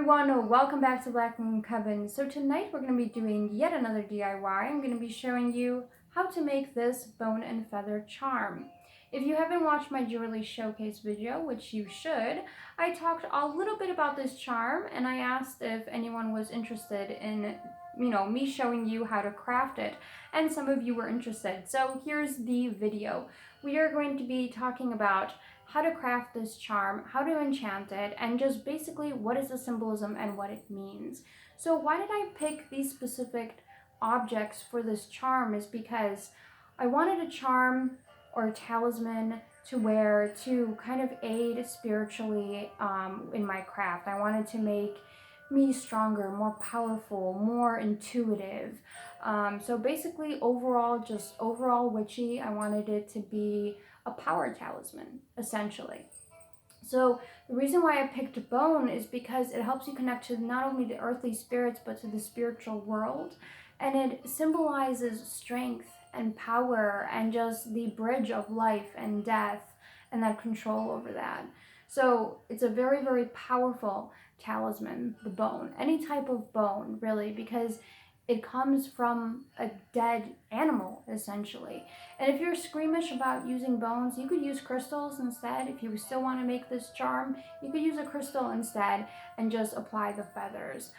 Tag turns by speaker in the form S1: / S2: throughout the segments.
S1: everyone, welcome back to Black Moon Coven. So tonight we're going to be doing yet another DIY. I'm going to be showing you how to make this bone and feather charm. If you haven't watched my jewelry showcase video, which you should, I talked a little bit about this charm and I asked if anyone was interested in, me showing you how to craft it, and some of you were interested. So here's the video. We are going to be talking about how to craft this charm, how to enchant it, and just basically what is the symbolism and what it means. So why did I pick these specific objects for this charm is because I wanted a charm or a talisman to wear to kind of aid spiritually in my craft. I wanted to make me stronger, more powerful, more intuitive. So basically overall witchy. I wanted it to be a power talisman, essentially. So the reason why I picked bone is because it helps you connect to not only the earthly spirits, but to the spiritual world. And it symbolizes strength and power and just the bridge of life and death and that control over that. So it's a very, very powerful talisman, the bone. Any type of bone, really, because it comes from a dead animal, essentially. And if you're squeamish about using bones, you could use crystals instead. If you still want to make this charm, you could use a crystal instead and just apply the feathers.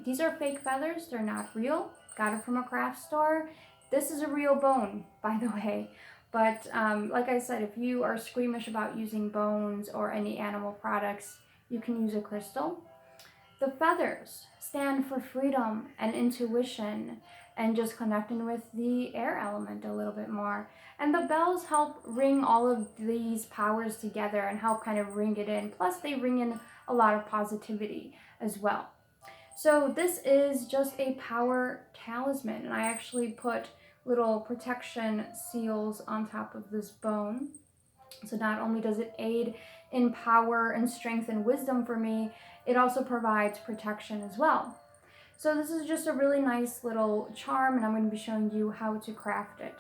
S1: These are fake feathers. They're not real. Got it from a craft store. This is a real bone, by the way. But like I said, if you are squeamish about using bones or any animal products, you can use a crystal. The feathers stand for freedom and intuition and just connecting with the air element a little bit more. And the bells help ring all of these powers together and help kind of ring it in. Plus they ring in a lot of positivity as well. So this is just a power talisman, and I actually put little protection seals on top of this bone. So not only does it aid in power and strength and wisdom for me, it also provides protection as well. So this is just a really nice little charm, and I'm going to be showing you how to craft it.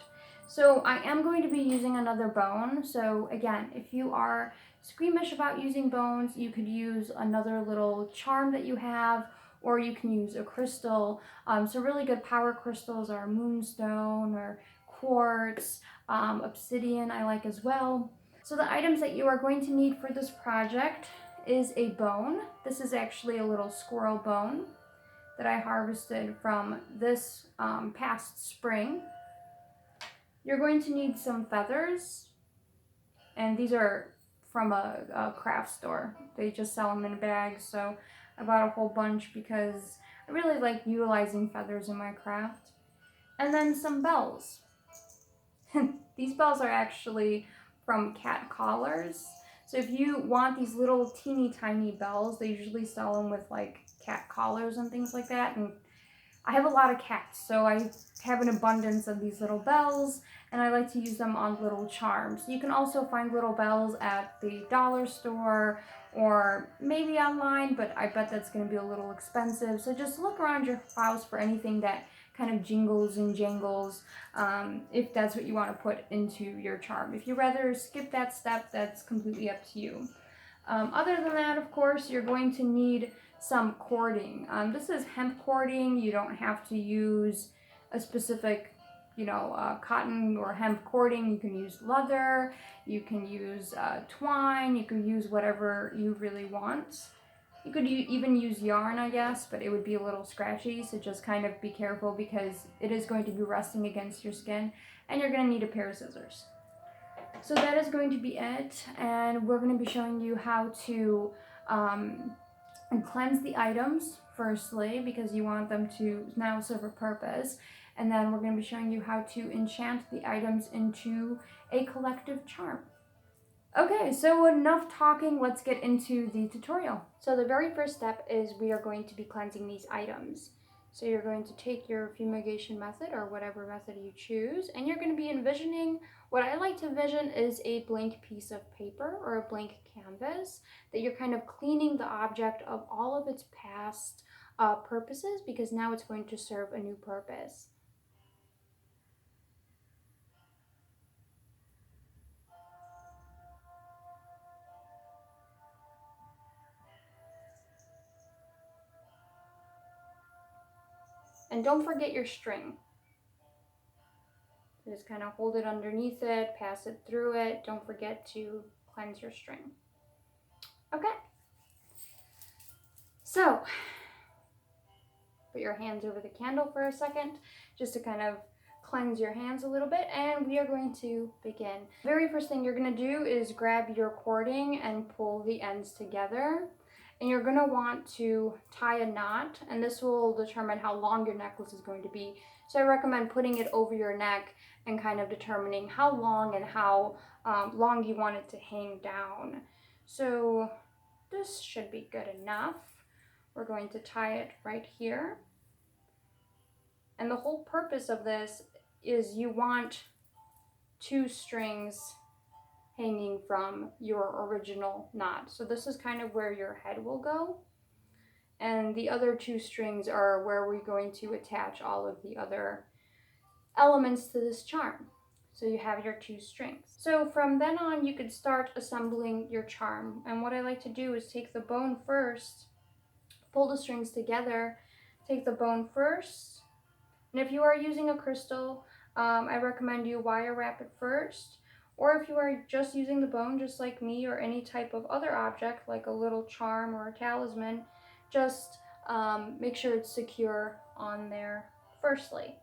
S1: So I am going to be using another bone. So again, if you are squeamish about using bones, you could use another little charm that you have, or you can use a crystal. So really good power crystals are moonstone or quartz, obsidian I like as well. So the items that you are going to need for this project is a bone. This is actually a little squirrel bone that I harvested from this past spring. You're going to need some feathers, and these are from a craft store. They just sell them in bags, so I bought a whole bunch because I really like utilizing feathers in my craft. And then some bells. These bells are actually from cat collars. So if you want these little teeny tiny bells, they usually sell them with like cat collars and things like that. And I have a lot of cats, so I have an abundance of these little bells, and I like to use them on little charms. You can also find little bells at the dollar store or maybe online, but I bet that's going to be a little expensive. So just look around your house for anything that kind of jingles and jangles, if that's what you want to put into your charm. If you rather skip that step, that's completely up to you. Other than that, of course, you're going to need some cording. This is hemp cording. You don't have to use a specific, cotton or hemp cording. You can use leather, you can use twine, you can use whatever you really want. You could even use yarn, I guess, but it would be a little scratchy, so just kind of be careful because it is going to be resting against your skin, and you're going to need a pair of scissors. So that is going to be it, and we're going to be showing you how to cleanse the items firstly, because you want them to now serve a purpose, and then we're going to be showing you how to enchant the items into a collective charm. Okay, so enough talking, let's get into the tutorial. So the very first step is we are going to be cleansing these items. So you're going to take your fumigation method or whatever method you choose, and you're going to be envisioning, what I like to envision is a blank piece of paper or a blank canvas that you're kind of cleaning the object of all of its past purposes, because now it's going to serve a new purpose. And don't forget your string. Just kind of hold it underneath it, pass it through it. Don't forget to cleanse your string. Okay. So, put your hands over the candle for a second, just to kind of cleanse your hands a little bit, and we are going to begin. The very first thing you're going to do is grab your cording and pull the ends together. And you're going to want to tie a knot, and this will determine how long your necklace is going to be. So I recommend putting it over your neck and kind of determining how long and how long you want it to hang down. So this should be good enough. We're going to tie it right here. And the whole purpose of this is you want 2 strings hanging from your original knot. So this is kind of where your head will go. And the other 2 strings are where we're going to attach all of the other elements to this charm. So you have your 2 strings. So from then on, you could start assembling your charm. And what I like to do is take the bone first, pull the strings together, take the bone first. And if you are using a crystal, I recommend you wire wrap it first. Or if you are just using the bone, just like me, or any type of other object, like a little charm or a talisman, just make sure it's secure on there firstly.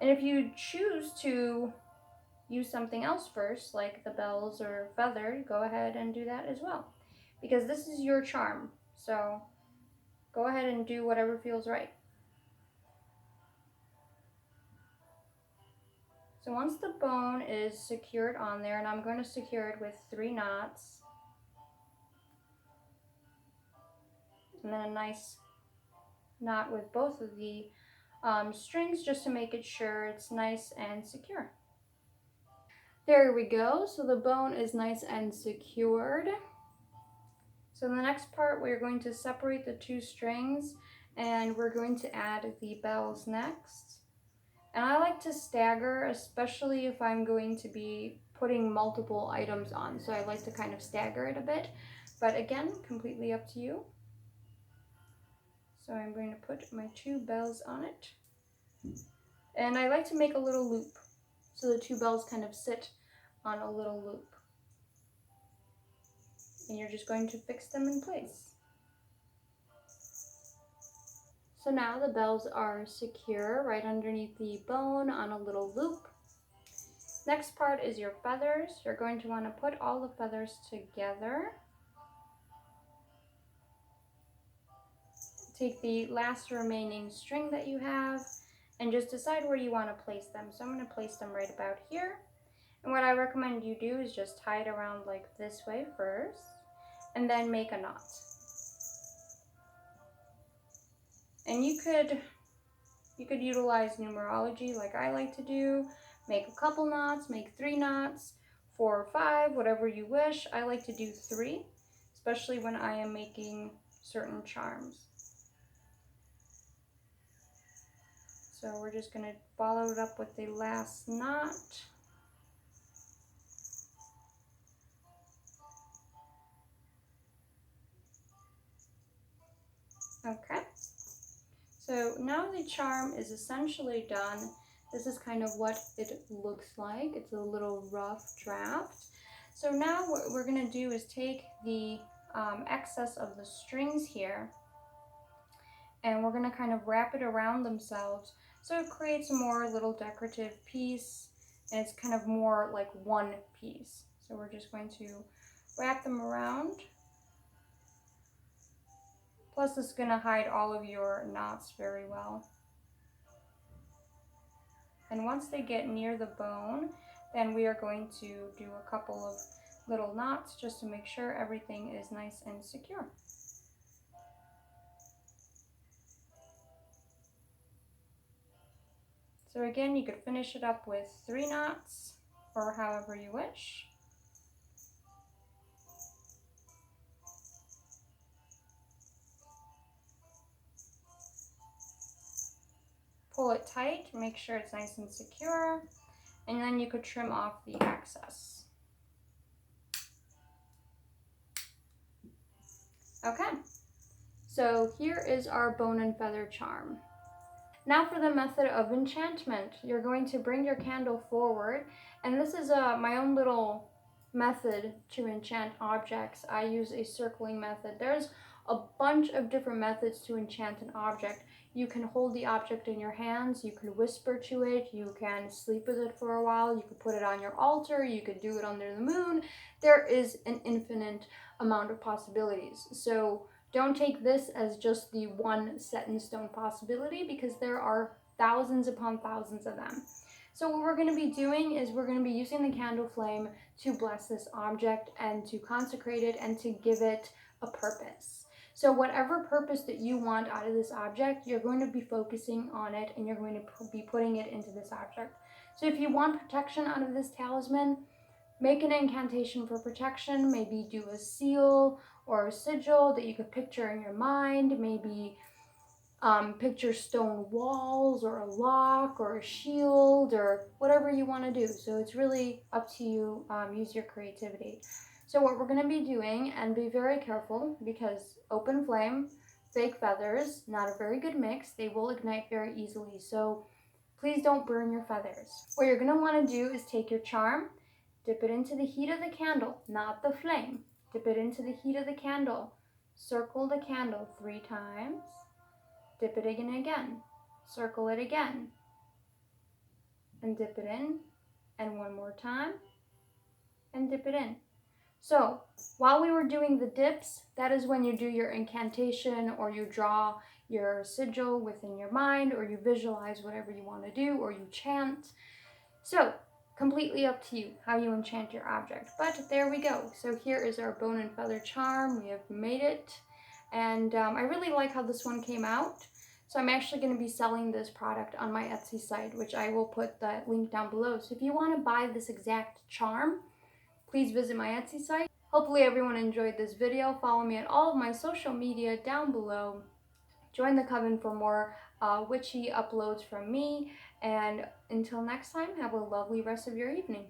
S1: And if you choose to use something else first, like the bells or feather, go ahead and do that as well. Because this is your charm, so go ahead and do whatever feels right. So once the bone is secured on there, and I'm going to secure it with 3 knots, and then a nice knot with both of the strings just to make it sure it's nice and secure. There we go. So the bone is nice and secured. So in the next part, we're going to separate the 2 strings, and we're going to add the bells next. And I like to stagger, especially if I'm going to be putting multiple items on. So I like to kind of stagger it a bit, but again, completely up to you. So I'm going to put my 2 bells on it. And I like to make a little loop, so the 2 bells kind of sit on a little loop. And you're just going to fix them in place. So now the bells are secure right underneath the bone on a little loop. Next part is your feathers. You're going to want to put all the feathers together. Take the last remaining string that you have and just decide where you want to place them. So I'm going to place them right about here. And what I recommend you do is just tie it around like this way first, and then make a knot. And you could utilize numerology like I like to do. Make a couple knots, make 3 knots, 4 or 5, whatever you wish. I like to do 3, especially when I am making certain charms. So we're just going to follow it up with the last knot. Okay. So now the charm is essentially done. This is kind of what it looks like. It's a little rough draft. So now what we're going to do is take the excess of the strings here, and we're going to kind of wrap it around themselves so it creates a more little decorative piece, and it's kind of more like one piece. So we're just going to wrap them around. Plus it's going to hide all of your knots very well. And once they get near the bone, then we are going to do a couple of little knots just to make sure everything is nice and secure. So again, you could finish it up with 3 knots or however you wish. Pull it tight, make sure it's nice and secure, and then you could trim off the excess. Okay, so here is our bone and feather charm. Now for the method of enchantment. You're going to bring your candle forward, and this is my own little method to enchant objects. I use a circling method. There's a bunch of different methods to enchant an object. You can hold the object in your hands, you can whisper to it, you can sleep with it for a while, you could put it on your altar, you could do it under the moon. There is an infinite amount of possibilities. So don't take this as just the one set in stone possibility, because there are thousands upon thousands of them. So what we're going to be doing is we're going to be using the candle flame to bless this object and to consecrate it and to give it a purpose. So whatever purpose that you want out of this object, you're going to be focusing on it and you're going to be putting it into this object. So if you want protection out of this talisman, make an incantation for protection. Maybe do a seal or a sigil that you could picture in your mind. Maybe picture stone walls or a lock or a shield or whatever you want to do. So it's really up to you. Use your creativity. So what we're going to be doing, and be very careful because open flame, fake feathers, not a very good mix. They will ignite very easily. So please don't burn your feathers. What you're going to want to do is take your charm, dip it into the heat of the candle, not the flame. Dip it into the heat of the candle. Circle the candle 3 times. Dip it in again. Circle it again. And dip it in. And one more time. And dip it in. So while we were doing the dips, that is when you do your incantation, or you draw your sigil within your mind, or you visualize whatever you want to do, or you chant. So completely up to you how you enchant your object. But there we go. So here is our bone and feather charm. We have made it. And I really like how this one came out. So I'm actually going to be selling this product on my Etsy site, which I will put the link down below. So if you want to buy this exact charm, please visit my Etsy site. Hopefully everyone enjoyed this video. Follow me at all of my social media down below. Join the coven for more witchy uploads from me. And until next time, have a lovely rest of your evening.